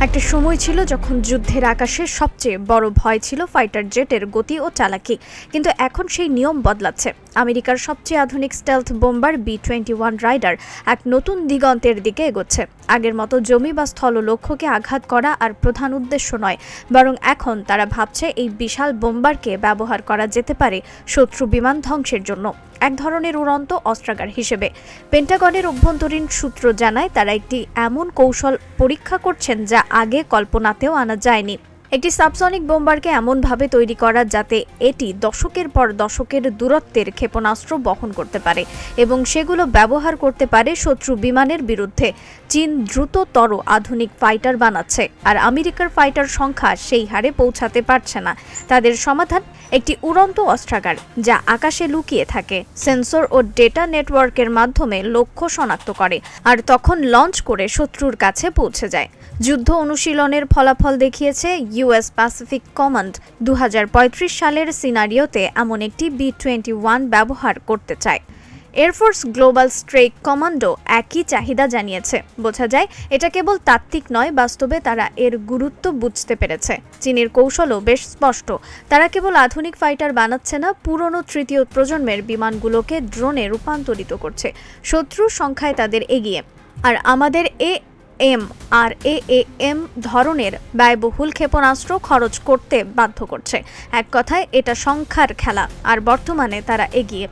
একটা সময় ছিল যখন যুদ্ধের আকাশে সবচেয়ে বড় ভয় ছিল ফাইটার জেটের গতি ও চালাকি, কিন্তু এখন সেই নিয়ম বদলাচ্ছে। আমেরিকার সবচেয়ে আধুনিক স্টেলথ বোম্বার B-21 রাইডার এক নতুন দিগন্তের দিকে এগোচ্ছে। আগের মতো জমি বা স্থল লক্ষ্যকে আঘাত করা আর প্রধান উদ্দেশ্য নয়, বরং এখন তারা ভাবছে এই বিশাল বোম্বারকে ব্যবহার করা যেতে পারে শত্রু বিমান ধ্বংসের জন্য, এক ধরনের উড়ন্ত অস্ত্রাগার হিসেবে। পেন্টাগনের অভ্যন্তরীণ সূত্র জানায় তারা একটি এমন কৌশল পরীক্ষা করছেন যা আগে কল্পনাতেও আনা যায়নি। একটি সাবসনিক বোম্বারকে এমনভাবে তৈরি করা যাতে এটি দশকের পর দশকের দূরত্বের ক্ষেপণাস্ত্র বহন করতে পারে এবং সেগুলো ব্যবহার করতে পারে শত্রু বিমানের বিরুদ্ধে। চীন দ্রুততর আধুনিক ফাইটার বানাচ্ছে, আর আমেরিকার ফাইটার সংখ্যা সেই হারে পৌঁছাতে পারছে না। তাদের সমাধান একটি উড়ন্ত অস্ত্রাগার যা আকাশে লুকিয়ে থাকে, সেন্সর ও ডেটা নেটওয়ার্কের মাধ্যমে লক্ষ্য শনাক্ত করে আর তখন লঞ্চ করে শত্রুর কাছে পৌঁছে যায়। যুদ্ধ অনুশীলনের ফলাফল দেখিয়েছে ইউএস প্যাসিফিক কমান্ড 2035 সালের সিনারিওতে এমন একটি B-21 ব্যবহার করতে চায়। এয়ারফোর্স গ্লোবাল স্ট্রাইক কমান্ডো একই চাহিদা জানিয়েছে। বোঝা যায় এটা কেবল তাত্ত্বিক নয়, বাস্তবে তারা এর গুরুত্ব বুঝতে পেরেছে। চীনের কৌশলও বেশ স্পষ্ট, তারা কেবল আধুনিক ফাইটার বানাচ্ছে না, পুরনো তৃতীয় প্রজন্মের বিমানগুলোকে ড্রোনে রূপান্তরিত করছে। শত্রুর সংখ্যায় তাদের এগিয়ে, আর আমাদের AMRAAM ধরনের ব্যয়বহুল ক্ষেপণাস্ত্র খরচ করতে বাধ্য করছে। এক কথায় এটা সংখ্যার খেলা, আর বর্তমানে তারা এগিয়ে।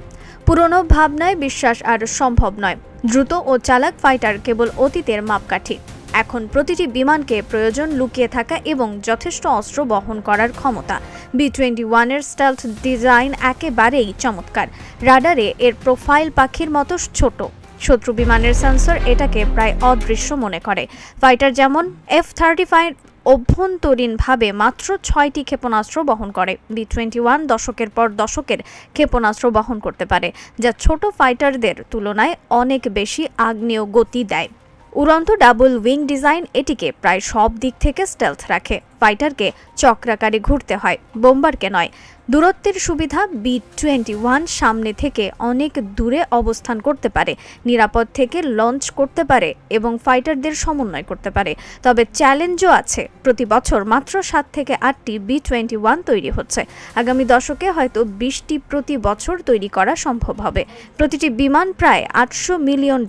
পুরনো ভাবনায় বিশ্বাস আর সম্ভব নয়। দ্রুত ও চালাক ফাইটার কেবল অতীতের মাপকাঠি। এখন প্রতিটি বিমানকে প্রয়োজন লুকিয়ে থাকা এবং যথেষ্ট অস্ত্র বহন করার ক্ষমতা। B-21 এর স্টেলথ ডিজাইন একেবারেই চমৎকার। রাডারে এর প্রোফাইল পাখির মতো ছোট। শত্রু বিমানের সেন্সর এটাকে প্রায় অদৃশ্য মনে করে। ফাইটার যেমন F-35 অভ্যন্তরীণভাবে মাত্র 6টি ক্ষেপণাস্ত্র বহন করে। B-21 দশকের পর দশকের ক্ষেপণাস্ত্র বহন করতে পারে, যা ছোট ফাইটারদের তুলনায় অনেক বেশি আগ্নেয় গতি দেয়। উড়ন্ত ডাবল উইং ডিজাইন এটিকে প্রায় সব দিক থেকে স্টেলথ রাখে। ফাইটারকে চক্রাকারে ঘুরতে হয়, বোম্বারকে নয়। দূরত্বের সুবিধা, B-21 সামনে থেকে অনেক দূরে অবস্থান করতে পারে, নিরাপদ থেকে লঞ্চ করতে পারে এবং ফাইটারদের সমন্বয় করতে পারে। তবে চ্যালেঞ্জও আছে। প্রতি বছর মাত্র 7 থেকে 8টি B-21 তৈরি হচ্ছে। আগামী দশকে হয়তো 20টি প্রতি বছর তৈরি করা সম্ভব হবে। প্রতিটি বিমান প্রায় $800 মিলিয়ন,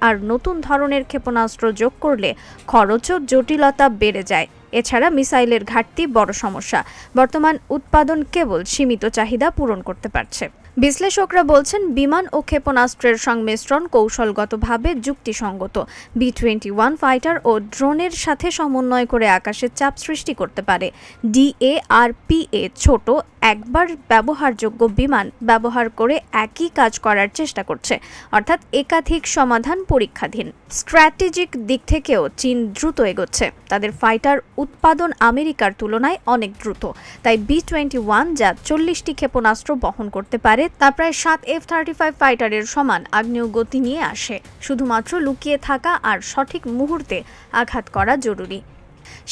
আর নতুন ধরনের ক্ষেপণাস্ত্র যোগ করলে খরচ ও জটিলতা বেড়ে যায়। এছাড়া মিসাইলের ঘাটতি বড় সমস্যা। বর্তমান উৎপাদন কেবল সীমিত চাহিদা পূরণ করতে পারছে। বিশ্লেষকরা বলছেন বিমান ও ক্ষেপণাস্ত্রের সংমিশ্রণ কৌশলগতভাবে যুক্তিসঙ্গত। B-21 ফাইটার ও ড্রোনের সাথে সমন্বয় করে আকাশের চাপ সৃষ্টি করতে পারে। DARPA ছোট, একবার ব্যবহারযোগ্য বিমান ব্যবহার করে একই কাজ করার চেষ্টা করছে, অর্থাৎ একাধিক সমাধান পরীক্ষাধীন। স্ট্র্যাটেজিক দিক থেকেও চীন দ্রুত এগোচ্ছে। তাদের ফাইটার উৎপাদন আমেরিকার তুলনায় অনেক দ্রুত। তাই B-21 যা 40টি ক্ষেপণাস্ত্র বহন করতে পারে তা প্রায় 7 F-35 ফাইটারের সমান আগ্নেয় গতি নিয়ে আসে। শুধুমাত্র লুকিয়ে থাকা আর সঠিক মুহূর্তে আঘাত করা জরুরি।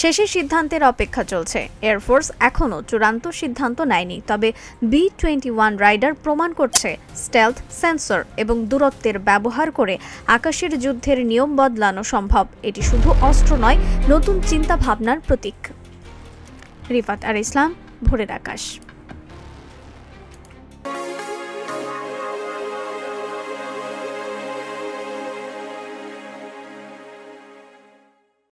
শেষের সিদ্ধান্তের অপেক্ষা চলছে। এয়ারফোর্স এখনও চূড়ান্ত সিদ্ধান্ত নেয়নি, তবে B-21 রাইডার প্রমাণ করছে স্টেলথ, সেন্সর এবং দূরত্বের ব্যবহার করে আকাশের যুদ্ধের নিয়ম বদলানো সম্ভব। এটি শুধু অস্ত্র নয়, নতুন চিন্তা ভাবনার প্রতীক। রিফাত আর ইসলাম, ভোরের আকাশ।